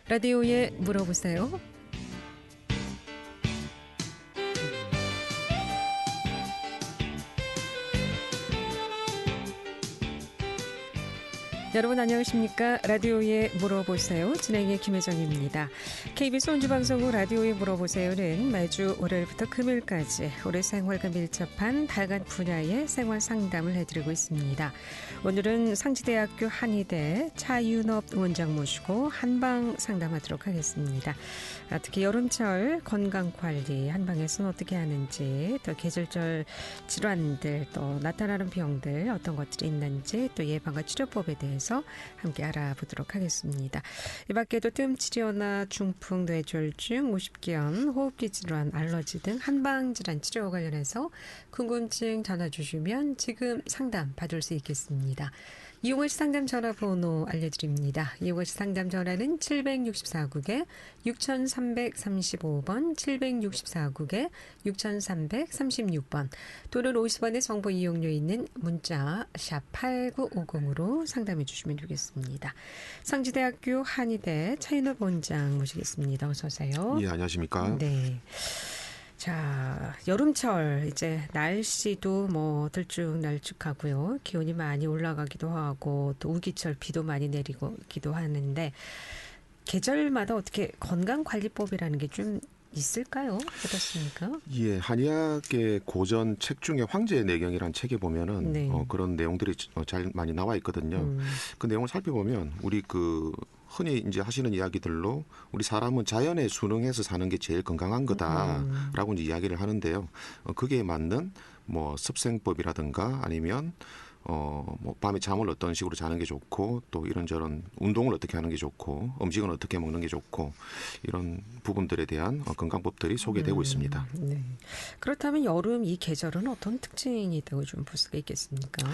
라디오에 물어보세요. 여러분 안녕하십니까? 라디오에 물어보세요. 진행의 김혜정입니다. KBS 원주방송국 라디오에 물어보세요는 매주 월요일부터 금요일까지 우리 생활과 밀접한 다양한 분야의 생활 상담을 해드리고 있습니다. 오늘은 상지대학교 한의대 차윤업 원장 모시고 한방 상담하도록 하겠습니다. 특히 여름철 건강관리 한방에서는 어떻게 하는지, 또 계절적 질환들, 또 나타나는 병들 어떤 것들이 있는지, 또 예방과 치료법에 대해서 함께 알아보도록 하겠습니다. 이 밖에도 뜸치료나 중풍, 뇌졸중, 오십견, 호흡기 질환, 알러지 등 한방 질환 치료 관련해서 궁금증 전화 주시면 지금 상담 받을 수 있겠습니다. 이용하시 상담 전화번호 알려드립니다. 이용하시 상담 전화는 764국에 6335번, 764국에 6336번, 또는 50원의 정보 이용료 있는 문자 샵 8950으로 상담해 주시면 되겠습니다. 상지대학교 한의대 차윤업 원장 모시겠습니다. 어서 오세요. 예, 안녕하십니까? 네. 자, 여름철 이제 날씨도 뭐 들쭉날쭉하고요. 기온이 많이 올라가기도 하고 또 우기철 비도 많이 내리기도 하는데 계절마다 어떻게 건강관리법이라는 게 좀 있을까요? 어떻습니까? 예, 한의학의 고전 책 중에 황제의 내경이라는 책에 보면은 네. 그런 내용들이 잘 많이 나와 있거든요. 그 내용을 살펴보면 우리 흔히 이제 하시는 이야기들로 우리 사람은 자연에 순응해서 사는 게 제일 건강한 거다라고 이제 이야기를 하는데요. 그게 맞는 뭐 습생법이라든가 아니면 뭐 밤에 잠을 어떤 식으로 자는 게 좋고, 또 이런저런 운동을 어떻게 하는 게 좋고, 음식은 어떻게 먹는 게 좋고, 이런 부분들에 대한 건강법들이 소개되고 있습니다. 네. 그렇다면 여름 이 계절은 어떤 특징이 있다고 좀 볼 수가 있겠습니까?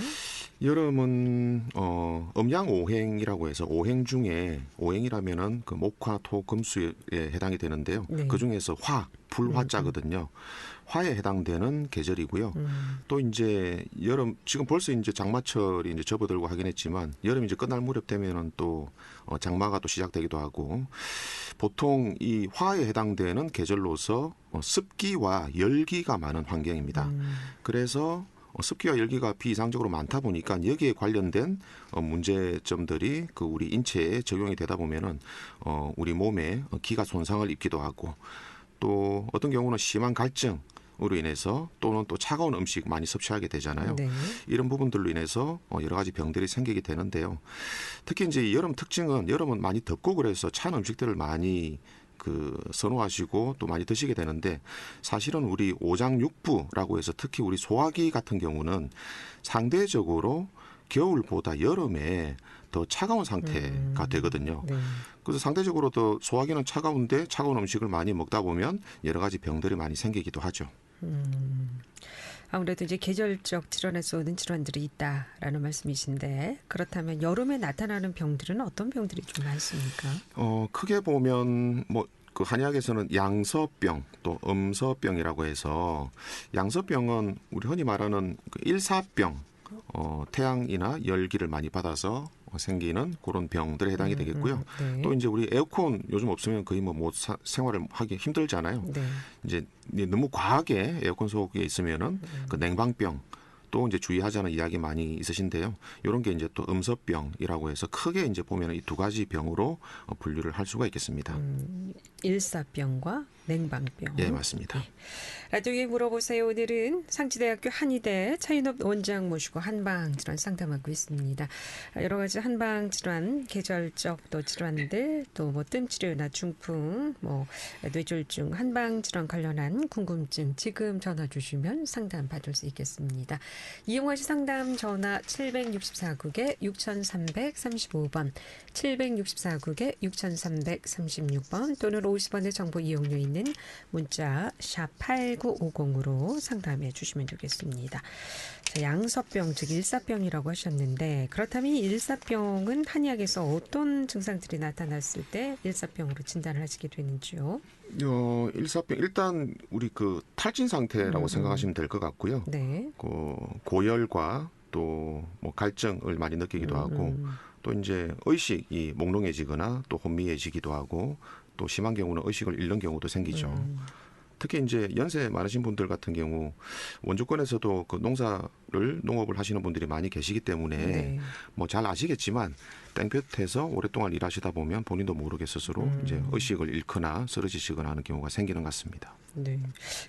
여름은 음양오행이라고 해서 오행 중에, 오행이라면은 그 목화, 토, 금수에 해당이 되는데요. 네. 그 중에서 불화자거든요. 화에 해당되는 계절이고요. 또 이제 여름, 지금 벌써 이제 장마철이 이제 접어들고 하긴 했지만, 여름이 이제 끝날 무렵 되면은 또 장마가 또 시작되기도 하고, 보통 이 화에 해당되는 계절로서 습기와 열기가 많은 환경입니다. 그래서 습기와 열기가 비이상적으로 많다 보니까 여기에 관련된 문제점들이 우리 인체에 적용이 되다 보면은 우리 몸에 기가 손상을 입기도 하고, 또 어떤 경우는 심한 갈증으로 인해서 또는 또 차가운 음식 많이 섭취하게 되잖아요. 네. 이런 부분들로 인해서 여러 가지 병들이 생기게 되는데요. 특히 이제 여름 특징은, 여름은 많이 덥고 그래서 찬 음식들을 많이 선호하시고 또 많이 드시게 되는데, 사실은 우리 오장육부라고 해서 특히 우리 소화기 같은 경우는 상대적으로 겨울보다 여름에 더 차가운 상태가 되거든요. 네. 그래서 상대적으로 더 소화기는 차가운데 차가운 음식을 많이 먹다 보면 여러 가지 병들이 많이 생기기도 하죠. 아무래도 이제 계절적 질환에서 오는 질환들이 있다라는 말씀이신데, 그렇다면 여름에 나타나는 병들은 어떤 병들이 좀 많습니까? 크게 보면 그 한의학에서는 양서병, 또 음서병이라고 해서, 양서병은 우리 흔히 말하는 일사병, 태양이나 열기를 많이 받아서 생기는 그런 병들에 해당이 되겠고요. 네. 또 이제 우리 에어컨 요즘 없으면 거의 생활을 하기 힘들잖아요. 네. 이제 너무 과하게 에어컨 속에 있으면은 그 냉방병, 또 이제 주의하자는 이야기 많이 있으신데요. 이런 게 이제 또 음서병이라고 해서 크게 이제 보면 이 두 가지 병으로 분류를 할 수가 있겠습니다. 일사병과 냉방병. 예, 맞습니다. 네. 라디오에 물어보세요. 오늘은 상지대학교 한의대 차윤업 원장 모시고 한방 질환 상담하고 있습니다. 여러 가지 한방 질환, 계절적 또 질환들, 또 뭐 뜸치료나 중풍, 뭐 뇌졸중, 한방 질환 관련한 궁금증 지금 전화 주시면 상담 받을 수 있겠습니다. 이용하시 상담 전화 764국에 6335번, 764국에 6336번, 또는 50원의 정보 이용료 있는 문자 샵 8950으로 상담해 주시면 되겠습니다. 자, 양서병, 즉 일사병이라고 하셨는데, 그렇다면 이 일사병은 한의학에서 어떤 증상들이 나타났을 때 일사병으로 진단을 하시게 되는지요? 일사병, 일단 우리 탈진 상태라고 생각하시면 될 것 같고요. 네. 고열과 또 뭐 갈증을 많이 느끼기도 하고 또 이제 의식이 몽롱해지거나 또 혼미해지기도 하고 또 심한 경우는 의식을 잃는 경우도 생기죠. 특히 이제 연세 많으신 분들 같은 경우 원주권에서도 그 농업을 하시는 분들이 많이 계시기 때문에 네. 뭐 잘 아시겠지만 땡볕에서 오랫동안 일하시다 보면 본인도 모르게 스스로 이제 의식을 잃거나 쓰러지시거나 하는 경우가 생기는 것 같습니다. 네.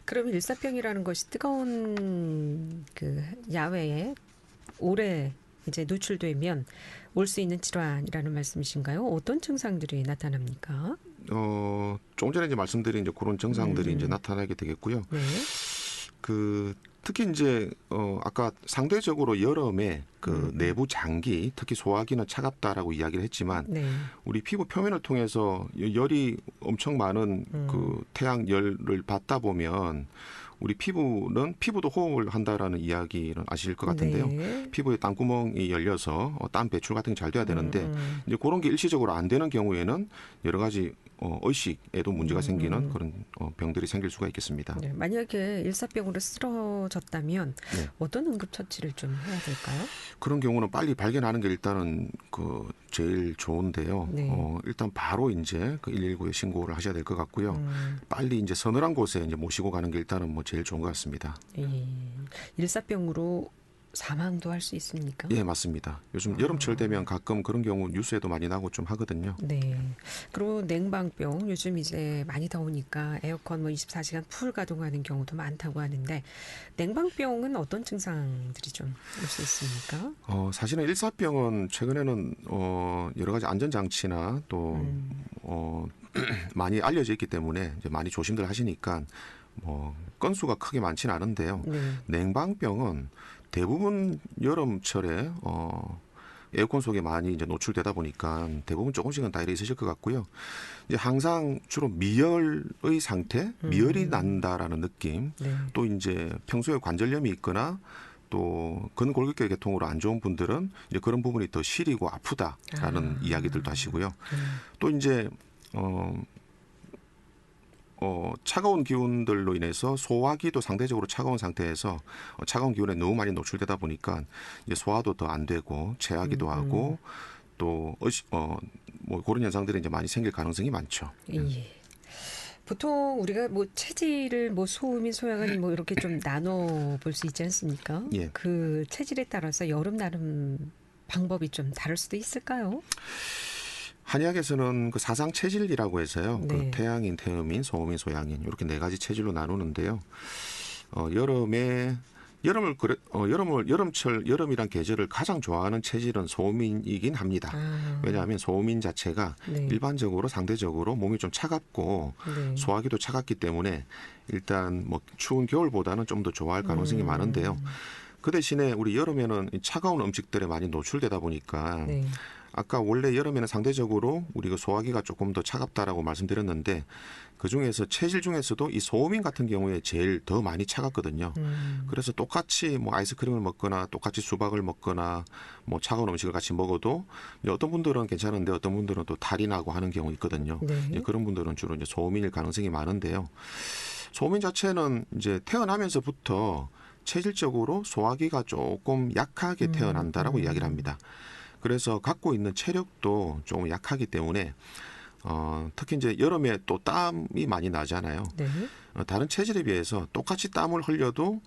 그럼 일사병이라는 것이 뜨거운 그 야외에 오래 이제 노출되면 올 수 있는 질환이라는 말씀이신가요? 어떤 증상들이 나타납니까? 조금 전에 이제 말씀드린 이제 그런 증상들이 이제 나타나게 되겠고요. 네. 그 특히 이제 아까 상대적으로 여름에 그 내부 장기, 특히 소화기는 차갑다라고 이야기를 했지만 네. 우리 피부 표면을 통해서 열이 엄청 많은 그 태양 열을 받다 보면 우리 피부도 호흡을 한다라는 이야기는 아실 것 같은데요. 네. 피부에 땀구멍이 열려서 땀 배출 같은 게 잘 돼야 되는데 이제 그런 게 일시적으로 안 되는 경우에는 여러 가지 의식에도 문제가 생기는 그런 병들이 생길 수가 있겠습니다. 네. 만약에 일사병으로 쓰러졌다면 네. 어떤 응급처치를 좀 해야 될까요? 그런 경우는 빨리 발견하는 게 일단은 그 제일 좋은데요. 네. 일단 바로 이제 그 119에 신고를 하셔야 될 것 같고요. 빨리 이제 서늘한 곳에 이제 모시고 가는 게 일단은 뭐 제일 좋은 것 같습니다. 예. 일사병으로 사망도 할 수 있습니까? 예, 맞습니다. 요즘 여름철 되면 가끔 그런 경우 뉴스에도 많이 나고 좀 하거든요. 네. 그리고 냉방병 요즘 이제 많이 더우니까 에어컨 뭐 24시간 풀 가동하는 경우도 많다고 하는데 냉방병은 어떤 증상들이 좀 올 수 있습니까? 사실은 일사병은 최근에는 여러 가지 안전 장치나 또 많이 알려져 있기 때문에 이제 많이 조심들 하시니까 뭐 건수가 크게 많지는 않은데요. 네. 냉방병은 대부분 여름철에 에어컨 속에 많이 이제 노출되다 보니까 대부분 조금씩은 다 일이 있으실 것 같고요. 이제 항상 주로 미열의 상태, 미열이 난다라는 느낌, 네. 또 이제 평소에 관절염이 있거나 또 근골격계 계통으로 안 좋은 분들은 이제 그런 부분이 더 시리고 아프다라는 이야기들도 하시고요. 또 이제 차가운 기운들로 인해서 소화기도 상대적으로 차가운 상태에서 차가운 기운에 너무 많이 노출되다 보니까 이제 소화도 더 안 되고 체하기도 하고 또 뭐 그런 현상들이 이제 많이 생길 가능성이 많죠. 예. 보통 우리가 뭐 체질을 뭐 소음인 소양은 뭐 이렇게 좀 나눠 볼 수 있지 않습니까? 예. 그 체질에 따라서 여름 나름 방법이 좀 다를 수도 있을까요? 한의학에서는 그 사상 체질이라고 해서요. 네. 그 태양인, 태음인, 소음인, 소양인 이렇게 네 가지 체질로 나누는데요. 여름이란 계절을 가장 좋아하는 체질은 소음인이긴 합니다. 왜냐하면 소음인 자체가 네. 일반적으로 상대적으로 몸이 좀 차갑고 네. 소화기도 차갑기 때문에 일단 뭐 추운 겨울보다는 좀 더 좋아할 가능성이 많은데요. 그 대신에 우리 여름에는 이 차가운 음식들에 많이 노출되다 보니까 네. 아까 원래 여름에는 상대적으로 우리가 소화기가 조금 더 차갑다라고 말씀드렸는데 그 중에서 체질 중에서도 이 소음인 같은 경우에 제일 더 많이 차갑거든요. 그래서 똑같이 뭐 아이스크림을 먹거나 똑같이 수박을 먹거나 뭐 차가운 음식을 같이 먹어도 어떤 분들은 괜찮은데 어떤 분들은 또 탈이 나고 하는 경우 있거든요. 네. 이제 그런 분들은 주로 이제 소음인일 가능성이 많은데요. 소음인 자체는 이제 태어나면서부터 체질적으로 소화기가 조금 약하게 태어난다라고 이야기를 합니다. 그래서 갖고 있는 체력도 좀 약하기 때문에 특히 이제 여름에 또 땀이 많이 나잖아요. 네. 다른 체질에 비해서 똑같이 땀을 흘려도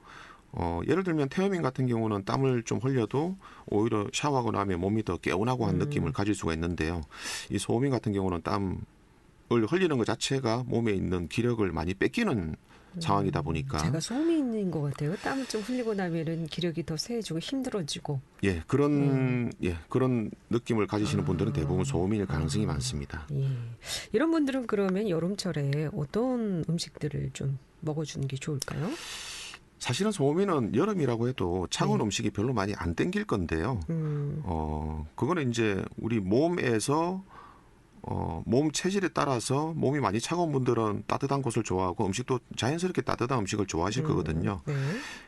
예를 들면 태음인 같은 경우는 땀을 좀 흘려도 오히려 샤워하고 나면 몸이 더 개운하고 한 느낌을 가질 수가 있는데요. 이 소음인 같은 경우는 땀을 흘리는 것 자체가 몸에 있는 기력을 많이 뺏기는 상황이다 보니까 제가 소음인인 것 같아요. 땀을 좀 흘리고 나면은 기력이 더 세지고 힘들어지고. 그런 느낌을 가지시는 분들은 대부분 소음인일 가능성이 많습니다. 예. 이런 분들은 그러면 여름철에 어떤 음식들을 좀 먹어주는 게 좋을까요? 사실은 소음인은 여름이라고 해도 차가운 음식이 별로 많이 안 땡길 건데요. 그거는 이제 우리 몸에서 몸 체질에 따라서 몸이 많이 차가운 분들은 따뜻한 곳을 좋아하고 음식도 자연스럽게 따뜻한 음식을 좋아하실 거거든요. 네.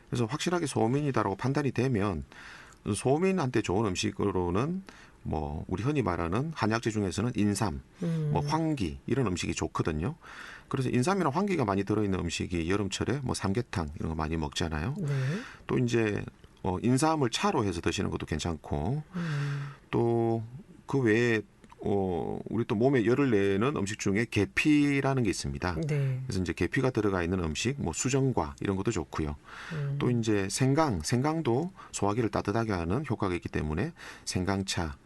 그래서 확실하게 소음인이다라고 판단이 되면 소음인한테 좋은 음식으로는 뭐 우리 흔히 말하는 한약재 중에서는 인삼, 뭐 황기 이런 음식이 좋거든요. 그래서 인삼이나 황기가 많이 들어있는 음식이 여름철에 뭐 삼계탕 이런 거 많이 먹잖아요. 네. 또 이제 인삼을 차로 해서 드시는 것도 괜찮고 또 그 외에 우리 또 몸에 열을 내는 음식 중에 계피라는 게 있습니다. 네. 그래서 이제 계피가 들어가 있는 음식, 뭐 수정과 이런 것도 좋고요. 또 이제 생강도 소화기를 따뜻하게 하는 효과가 있기 때문에 생강차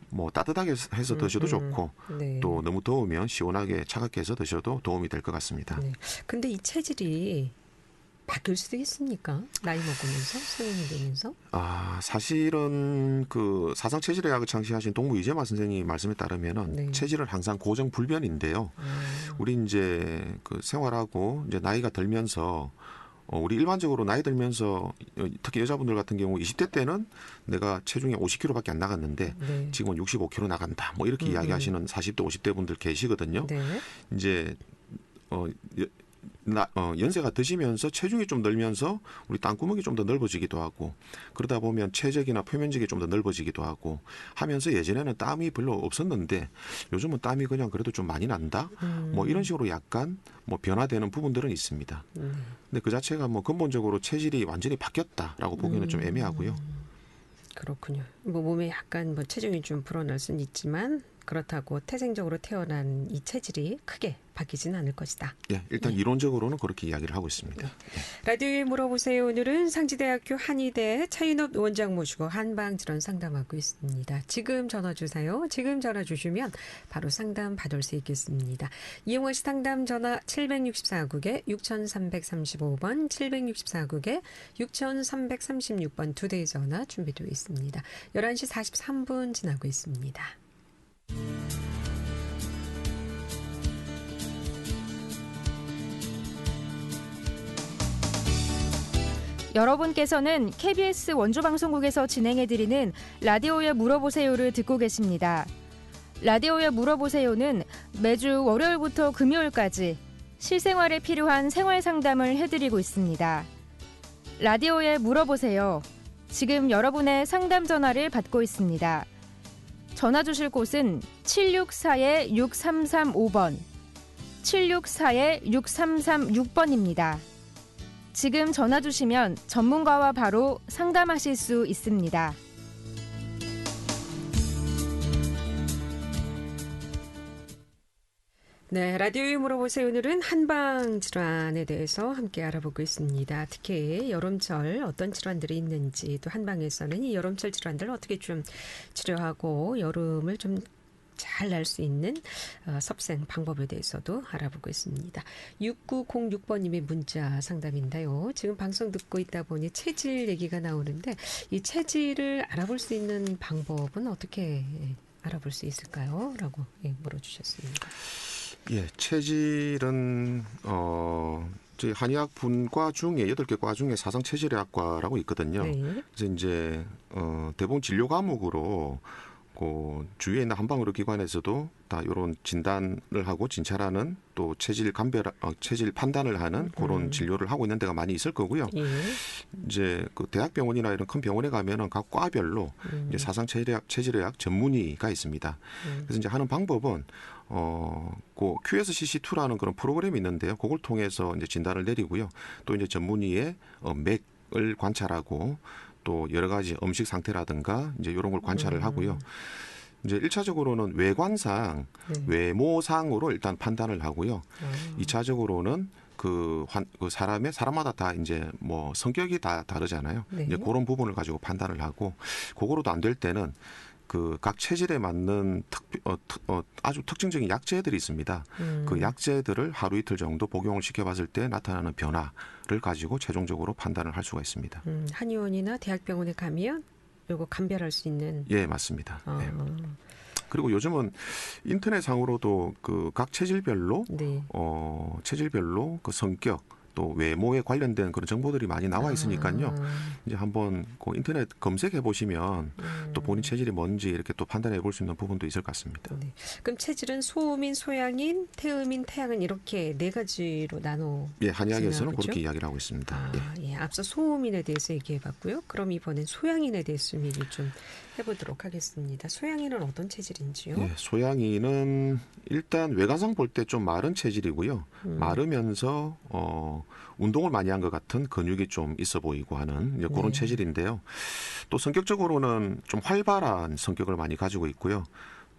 뭐 따뜻하게 해서 드셔도 좋고 네. 또 너무 더우면 시원하게 차갑게 해서 드셔도 도움이 될 것 같습니다. 네. 근데 이 체질이 바뀔 수도 있습니까? 나이 먹으면서, 성인이 되면서? 사실은 그 사상 체질의학을 창시하신 동무 이재마 선생님 말씀에 따르면은 네. 체질은 항상 고정불변인데요. 우리 이제 그 생활하고 이제 나이가 들면서 우리 일반적으로 나이 들면서 특히 여자분들 같은 경우 20대 때는 내가 체중이 50kg밖에 안 나갔는데 네. 지금은 65kg 나간다. 뭐 이렇게 이야기하시는 40대, 50대 분들 계시거든요. 네. 이제 연세가 드시면서 체중이 좀 늘면서 우리 땅구멍이 좀 더 넓어지기도 하고 그러다 보면 체적이나 표면적이 좀 더 넓어지기도 하고 하면서 예전에는 땀이 별로 없었는데 요즘은 땀이 그냥 그래도 좀 많이 난다. 뭐 이런 식으로 약간 뭐 변화되는 부분들은 있습니다. 근데 그 자체가 뭐 근본적으로 체질이 완전히 바뀌었다라고 보기는 좀 애매하고요. 그렇군요. 뭐 몸에 약간 뭐 체중이 좀 불어날 수는 있지만 그렇다고 태생적으로 태어난 이 체질이 크게 바뀌지는 않을 것이다. 예, 일단 이론적으로는 그렇게 이야기를 하고 있습니다. 라디오에 물어보세요. 오늘은 상지대학교 한의대 차인업 원장 모시고 한방질환 상담하고 있습니다. 지금 전화 주세요. 지금 전화 주시면 바로 상담 받을 수 있겠습니다. 이용하시 상담 전화 764국에 6335번, 764국에 6336번 두 대의 전화 준비되어 있습니다. 11시 43분 지나고 있습니다. 여러분께서는 KBS 원주방송국에서 진행해드리는 라디오에 물어보세요를 듣고 계십니다. 라디오에 물어보세요는 매주 월요일부터 금요일까지 실생활에 필요한 생활 상담을 해드리고 있습니다. 라디오에 물어보세요. 지금 여러분의 상담 전화를 받고 있습니다. 전화 주실 곳은 764-6335번, 764-6336번입니다. 지금 전화 주시면 전문가와 바로 상담하실 수 있습니다. 네, 라디오에 물어보세요. 오늘은 한방 질환에 대해서 함께 알아보고 있습니다. 특히 여름철 어떤 질환들이 있는지 또 한방에서는 이 여름철 질환들을 어떻게 좀 치료하고 여름을 좀 잘 날 수 있는 섭생 방법에 대해서도 알아보고 있습니다. 6906번님의 문자 상담인데요. 지금 방송 듣고 있다 보니 체질 얘기가 나오는데 이 체질을 알아볼 수 있는 방법은 어떻게 알아볼 수 있을까요? 라고 물어주셨습니다. 예, 체질은 저희 한의학 분과 중에 8개 과 중에 사상 체질의학과라고 있거든요. 네. 그래서 이제 대부분 진료 과목으로 그 주위에 있는 한방의료기관에서도 다 이런 진단을 하고 진찰하는 또 체질 판단을 하는 그런 진료를 하고 있는 데가 많이 있을 거고요. 예. 이제 그 대학병원이나 이런 큰 병원에 가면은 각 과별로 이제 사상 체질의학 전문의가 있습니다. 그래서 이제 하는 방법은 그 QSCC2라는 그런 프로그램이 있는데요. 그걸 통해서 이제 진단을 내리고요. 또 이제 전문의의 맥을 관찰하고 또 여러 가지 음식 상태라든가 이제 이런 걸 관찰을 하고요. 이제 1차적으로는 외관상, 외모상으로 일단 판단을 하고요. 2차적으로는 사람마다 다 이제 뭐 성격이 다 다르잖아요. 네. 이제 그런 부분을 가지고 판단을 하고 그거로도 안 될 때는 그 각 체질에 맞는 아주 특징적인 약제들이 있습니다. 그 약제들을 하루 이틀 정도 복용을 시켜봤을 때 나타나는 변화를 가지고 최종적으로 판단을 할 수가 있습니다. 한의원이나 대학병원에 가면 요거 감별할 수 있는. 예, 맞습니다. 네. 그리고 요즘은 인터넷상으로도 그 각 체질별로 네. 체질별로 그 성격 또 외모에 관련된 그런 정보들이 많이 나와 있으니까요. 이제 한번 그 인터넷 검색해 보시면 또 본인 체질이 뭔지 이렇게 또 판단해 볼 수 있는 부분도 있을 것 같습니다. 네. 그럼 체질은 소음인, 소양인, 태음인, 태양인 이렇게 네 가지로 나눠. 예, 한의학에서는 그렇죠? 그렇게 이야기를 하고 있습니다. 예. 앞서 소음인에 대해서 얘기해봤고요. 그럼 이번엔 소양인에 대해서 좀 얘기 좀 해보도록 하겠습니다. 소양인은 어떤 체질인지요? 예, 소양이는 일단 외관상 볼 때 좀 마른 체질이고요. 마르면서 운동을 많이 한 것 같은 근육이 좀 있어 보이고 하는 이제 그런 네. 체질인데요. 또 성격적으로는 좀 활발한 성격을 많이 가지고 있고요.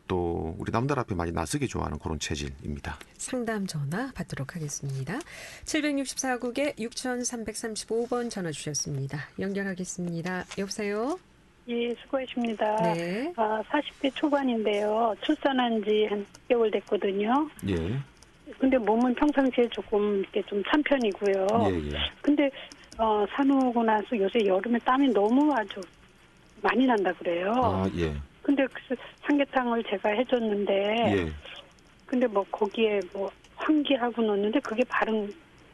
또 우리 남들 앞에 많이 나서기 좋아하는 그런 체질입니다. 상담 전화 받도록 하겠습니다. 764국에 6335번 전화 주셨습니다. 연결하겠습니다. 여보세요? 예, 수고하십니다. 네. 40대 초반인데요. 출산한 지 한 6개월 됐거든요. 예. 근데 몸은 평상시에 조금 이렇게 좀 찬 편이고요. 예, 예. 근데 산후고 나서 요새 여름에 땀이 너무 아주 많이 난다 그래요. 아, 예. 근데 그 삼계탕을 제가 해줬는데, 예. 근데 뭐 거기에 뭐 환기하고 넣었는데 그게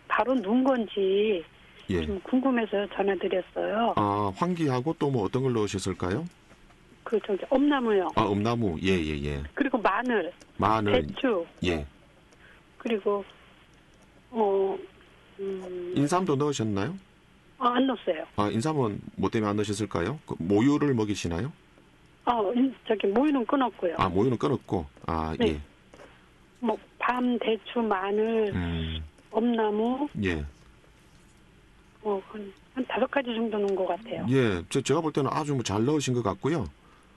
바로 누운 건지 예. 좀 궁금해서 전화드렸어요. 아, 환기하고 또 뭐 어떤 걸 넣으셨을까요? 그 저기 엄나무요. 아, 엄나무. 예, 예, 예. 그리고 마늘, 마늘. 배추. 예. 그리고 인삼도 넣으셨나요? 안 넣었어요. 아, 인삼은 뭐 때문에 안 넣으셨을까요? 그 모유를 먹이시나요? 저기 모유는 끊었고요. 아, 모유는 끊었고. 아, 네. 예. 뭐 밤, 대추, 마늘, 엄나무, 예. 한 5가지 정도 넣은 것 같아요. 예. 제가 볼 때는 아주 뭐 잘 넣으신 것 같고요.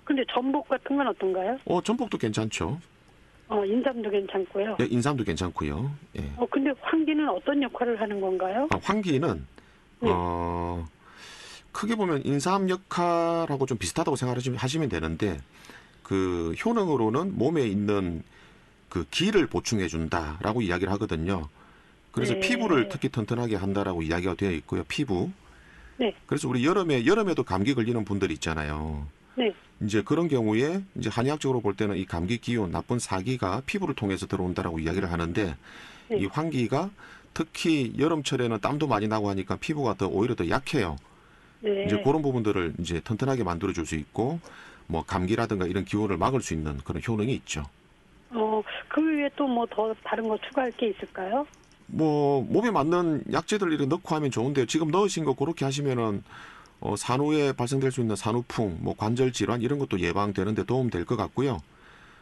근데 전복 같은 건 어떤가요? 전복도 괜찮죠. 인삼도 괜찮고요. 예, 인삼도 괜찮고요. 예. 근데 환기는 어떤 역할을 하는 건가요? 아, 환기는 네. 크게 보면 인삼 역할하고 좀 비슷하다고 생각하시면 되는데 그 효능으로는 몸에 있는 그 기를 보충해 준다라고 이야기를 하거든요. 그래서 네. 피부를 특히 튼튼하게 한다라고 이야기가 되어 있고요. 피부. 네. 그래서 우리 여름에도 감기 걸리는 분들 있잖아요. 네. 이제 그런 경우에 이제 한의학적으로 볼 때는 이 감기 기운, 나쁜 사기가 피부를 통해서 들어온다라고 이야기를 하는데 네. 이 환기가 특히 여름철에는 땀도 많이 나고 하니까 피부가 오히려 더 약해요. 네. 이제 그런 부분들을 이제 튼튼하게 만들어 줄 수 있고 뭐 감기라든가 이런 기운을 막을 수 있는 그런 효능이 있죠. 그 외에 또 뭐 더 다른 거 추가할 게 있을까요? 뭐 몸에 맞는 약재들 이렇게 넣고 하면 좋은데요. 지금 넣으신 거 그렇게 하시면은 산후에 발생될 수 있는 산후풍, 뭐 관절 질환 이런 것도 예방되는데 도움 될 것 같고요.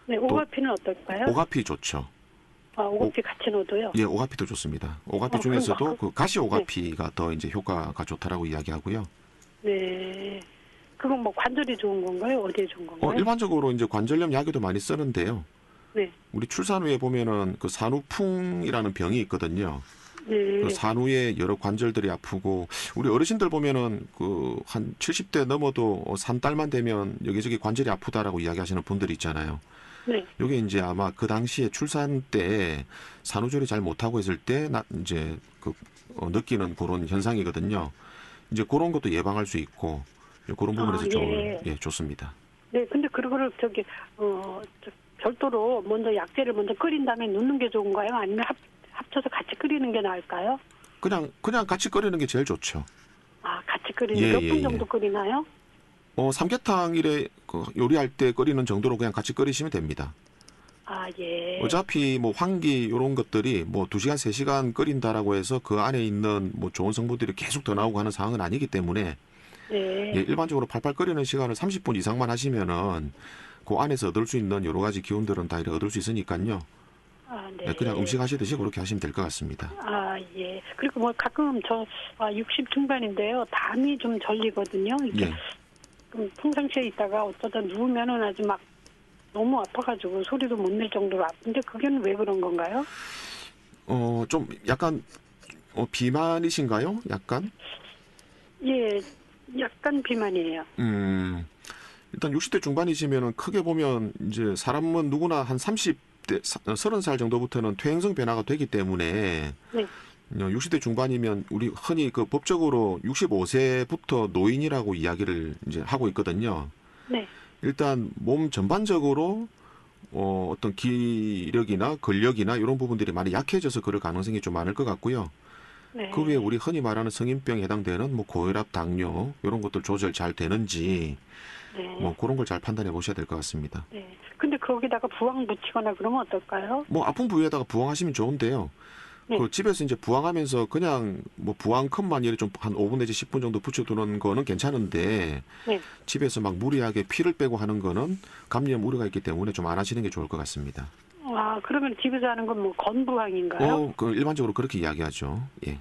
네, 오가피는 어떨까요? 오가피 좋죠. 오가피 같이 넣어도요? 예, 오가피도 좋습니다. 오가피 그럼 중에서도 그 가시 오가피가 더 이제 효과가 좋다라고 이야기하고요. 네. 그건 뭐 관절이 좋은 건가요? 어디에 좋은 건가요? 일반적으로 이제 관절염 약에도 많이 쓰는데요. 네. 우리 출산 후에 보면은 그 산후풍이라는 병이 있거든요. 네. 그 산후에 여러 관절들이 아프고 우리 어르신들 보면은 그 한 70대 넘어도 산 달만 되면 여기저기 관절이 아프다라고 이야기하시는 분들이 있잖아요. 네. 이게 이제 아마 그 당시에 출산 때 산후조리 잘 못하고 있을 때 이제 느끼는 그런 현상이거든요. 이제 그런 것도 예방할 수 있고 그런 부분에서 예. 좋습니다. 네, 근데 그거를 별도로 먼저 약재를 먼저 끓인 다음에 넣는 게 좋은가요? 아니면 합쳐서 같이 끓이는 게 나을까요? 그냥 같이 끓이는 게 제일 좋죠. 같이 끓이는 몇 분 정도 끓이나요? 삼계탕 요리할 때 끓이는 정도로 그냥 같이 끓이시면 됩니다. 예. 어차피 뭐 환기 이런 것들이 뭐 2시간, 3시간 끓인다라고 해서 그 안에 있는 뭐 좋은 성분들이 계속 더 나오고 하는 상황은 아니기 때문에 네. 예, 일반적으로 팔팔 끓이는 시간을 30분 이상만 하시면은 그 안에서 얻을 수 있는 여러 가지 기운들은 다 얻을 수 있으니까요. 네. 네, 그냥 음식 하시듯이 그렇게 하시면 될 것 같습니다. 예. 그리고 뭐 가끔 60 중반인데요. 담이 좀 절리거든요. 이렇게 예. 평상시에 있다가 어쩌다 누우면은 아주 막 너무 아파가지고 소리도 못 낼 정도로 아픈데 그게는 왜 그런 건가요? 좀 약간 비만이신가요? 약간? 예, 약간 비만이에요. 일단 60대 중반이시면은 크게 보면 이제 사람은 누구나 한 30대, 30살 정도부터는 퇴행성 변화가 되기 때문에 네. 60대 중반이면 우리 흔히 그 법적으로 65세부터 노인이라고 이야기를 이제 하고 있거든요. 네. 일단 몸 전반적으로 어떤 기력이나 근력이나 이런 부분들이 많이 약해져서 그럴 가능성이 좀 많을 것 같고요. 네. 그 외에 우리 흔히 말하는 성인병에 해당되는 뭐 고혈압, 당뇨 이런 것들 조절 잘 되는지 네. 뭐 그런 걸 잘 판단해 보셔야 될 것 같습니다. 네. 근데 거기다가 부항 묻히거나 그러면 어떨까요? 뭐 아픈 부위에다가 부항하시면 좋은데요. 네. 그 집에서 이제 부항하면서 그냥 뭐 부항컵만 이렇게 좀 한 5분 내지 10분 정도 붙여두는 거는 괜찮은데 네. 집에서 막 무리하게 피를 빼고 하는 거는 감염 우려가 있기 때문에 좀 안 하시는 게 좋을 것 같습니다. 그러면 집에서 하는 건 뭐 건부항인가요? 일반적으로 그렇게 이야기하죠. 예.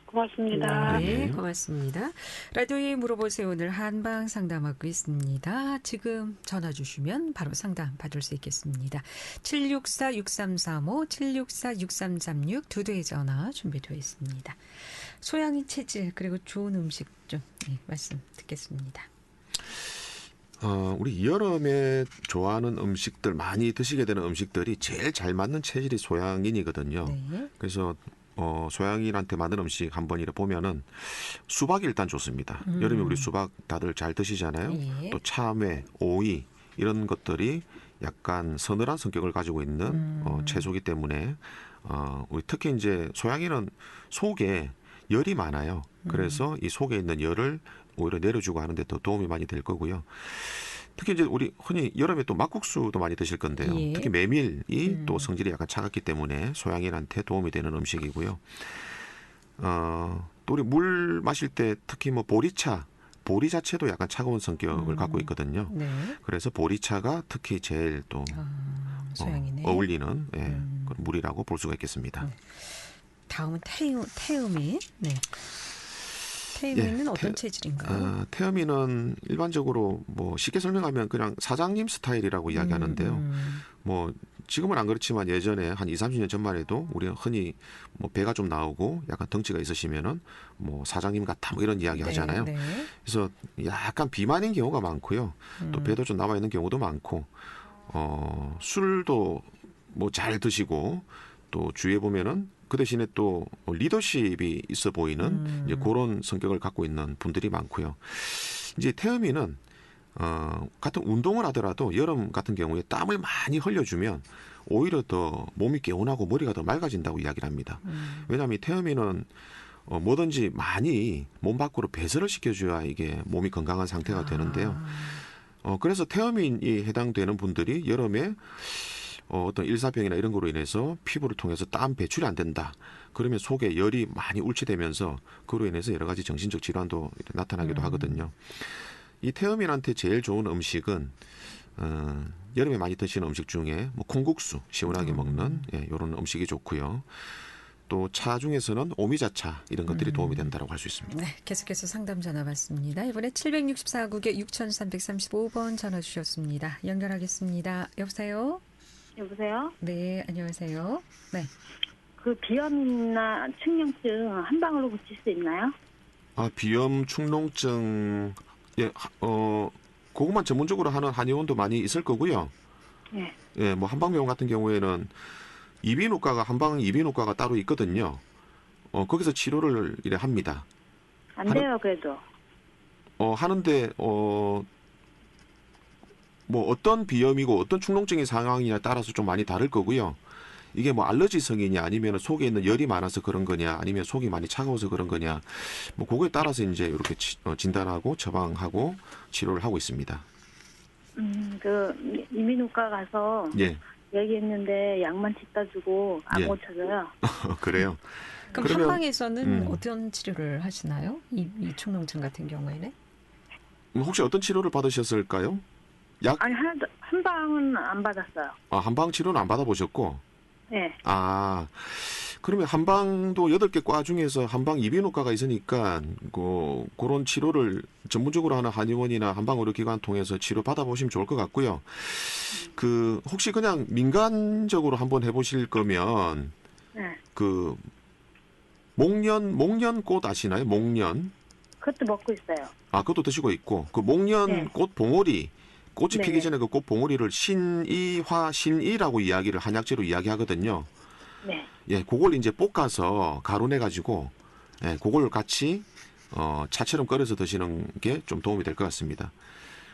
고맙습니다. 네, 네. 고맙습니다. 라디오에 물어보세요. 오늘 한방 상담하고 있습니다. 지금 전화 주시면 바로 상담 받을 수 있겠습니다. 764-6335, 764-6336 두 대의 전화 준비되어 있습니다. 소양이 체질 그리고 좋은 음식 좀 말씀 듣겠습니다. 우리 여름에 좋아하는 음식들, 많이 드시게 되는 음식들이 제일 잘 맞는 체질이 소양인이거든요. 네. 그래서 소양인한테 맞는 음식 한번 이래 보면은 수박이 일단 좋습니다. 여름에 우리 수박 다들 잘 드시잖아요. 예. 또 참외, 오이 이런 것들이 약간 서늘한 성격을 가지고 있는 채소이기 때문에 우리 특히 이제 소양인은 속에 열이 많아요. 그래서 이 속에 있는 열을 오히려 내려주고 하는데 더 도움이 많이 될 거고요. 특히 이제 우리 흔히 여름에 또 막국수도 많이 드실 건데요. 예. 특히 메밀이 또 성질이 약간 차갑기 때문에 소양인한테 도움이 되는 음식이고요. 또 우리 물 마실 때 특히 뭐 보리차, 보리 자체도 약간 차가운 성격을 갖고 있거든요. 네. 그래서 보리차가 특히 제일 또 소양이네. 어울리는 그런 물이라고 볼 수가 있겠습니다. 다음은 태음이. 네. 태음이는 어떤 체질인가요? 태음이는 일반적으로 뭐 쉽게 설명하면 그냥 사장님 스타일이라고 이야기하는데요. 뭐 지금은 안 그렇지만 예전에 한 20, 30년 전만 해도 우리가 흔히 뭐 배가 좀 나오고 약간 덩치가 있으시면은 뭐 사장님 같아 뭐 이런 이야기 하잖아요. 네. 그래서 약간 비만인 경우가 많고요. 또 배도 좀 나와 있는 경우도 많고 술도 뭐 잘 드시고 또 주위에 보면은 그 대신에 또 리더십이 있어 보이는 이제 그런 성격을 갖고 있는 분들이 많고요. 이제 태음이는 같은 운동을 하더라도 여름 같은 경우에 땀을 많이 흘려주면 오히려 더 몸이 개운하고 머리가 더 맑아진다고 이야기를 합니다. 왜냐하면 이 태음이는 뭐든지 많이 몸 밖으로 배설을 시켜줘야 이게 몸이 건강한 상태가 되는데요. 그래서 태음인이 해당되는 분들이 여름에 어떤 일사병이나 이런 거로 인해서 피부를 통해서 땀 배출이 안 된다. 그러면 속에 열이 많이 울치되면서 그로 인해서 여러 가지 정신적 질환도 나타나기도 하거든요. 이 태음인한테 제일 좋은 음식은 여름에 많이 드시는 음식 중에 뭐 콩국수 시원하게 먹는 이런 음식이 좋고요. 또 차 중에서는 오미자차 이런 것들이 도움이 된다고 할 수 있습니다. 네, 계속해서 상담 전화 받습니다. 이번에 764국에 6335번 전화 주셨습니다. 연결하겠습니다. 여보세요? 여보세요? 네, 안녕하세요. 네. 그 비염이나 측량증 한 방울로 고칠 수 있나요? 비염, 축농증, 그것만 전문적으로 하는 한의원도 많이 있을 거고요. 네. 뭐 한방병원 같은 경우에는 한방 이비인후과가 따로 있거든요. 거기서 치료를 이래 합니다. 안 돼요, 그래도. 하는데 뭐 어떤 비염이고 어떤 축농증의 상황이냐에 따라서 좀 많이 다를 거고요. 이게 뭐 알러지성이냐 아니면 속에 있는 열이 많아서 그런 거냐 아니면 속이 많이 차가워서 그런 거냐 뭐 그거에 따라서 이제 이렇게 진단하고 처방하고 치료를 하고 있습니다. 그 이민후과 가서 예. 얘기했는데 약만 짓다 주고 안 예. 고쳐져요. 그래요. 그럼 그러면, 한방에서는 어떤 치료를 하시나요? 이 축농증 같은 경우에는? 혹시 어떤 치료를 받으셨을까요? 아니 한 방은 안 받았어요. 한방 치료는 안 받아보셨고. 네. 그러면 한방도 8개 과 중에서 한방 이비인후과가 있으니까 그런 치료를 전문적으로 하는 한의원이나 한방의료기관 통해서 치료 받아보시면 좋을 것 같고요. 혹시 그냥 민간적으로 한번 해보실 거면 네. 목련꽃 아시나요? 목련. 그것도 먹고 있어요. 그것도 드시고 있고 그 목련꽃 봉오리 꽃이 네. 피기 전에 그 꽃 봉오리를 신이라고 이야기를 한약재로 이야기하거든요. 네. 예, 그걸 이제 볶아서 가루내 가지고 그걸 같이 차처럼 끓여서 드시는 게 좀 도움이 될 것 같습니다.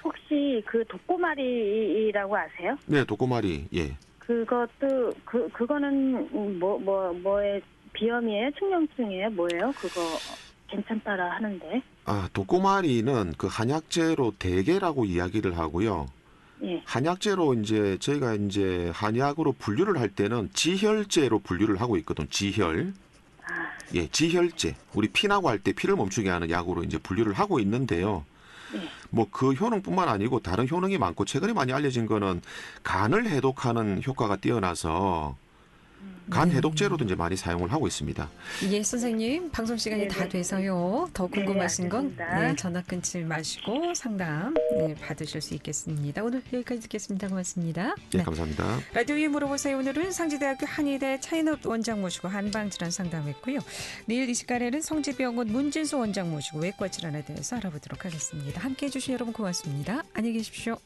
혹시 그 독고마리라고 아세요? 네, 독고마리. 예. 그것도 그거는 뭐의 비염이에요? 측량증이에요? 뭐예요? 그거 괜찮다라 하는데. 독고마리는 그 한약재로 대게라고 이야기를 하고요. 예. 한약재로 이제 저희가 이제 한약으로 분류를 할 때는 지혈제로 분류를 하고 있거든. 지혈. 예, 지혈제. 우리 피나고 할 때 피를 멈추게 하는 약으로 이제 분류를 하고 있는데요. 네. 뭐 그 효능뿐만 아니고 다른 효능이 많고 최근에 많이 알려진 거는 간을 해독하는 효과가 뛰어나서 간 해독제로도 이제 많이 사용을 하고 있습니다. 예, 선생님 방송 시간이 다 돼서요. 더 궁금하신 건 알겠습니다. 전화 끊지 마시고 상담 받으실 수 있겠습니다. 오늘 여기까지 듣겠습니다. 고맙습니다. 네, 감사합니다. 라디오에 물어보세요. 오늘은 상지대학교 한의대 차인업 원장 모시고 한방질환 상담했고요. 내일 이 시간에는 성지병원 문진수 원장 모시고 외과 질환에 대해서 알아보도록 하겠습니다. 함께해 주신 여러분 고맙습니다. 안녕히 계십시오.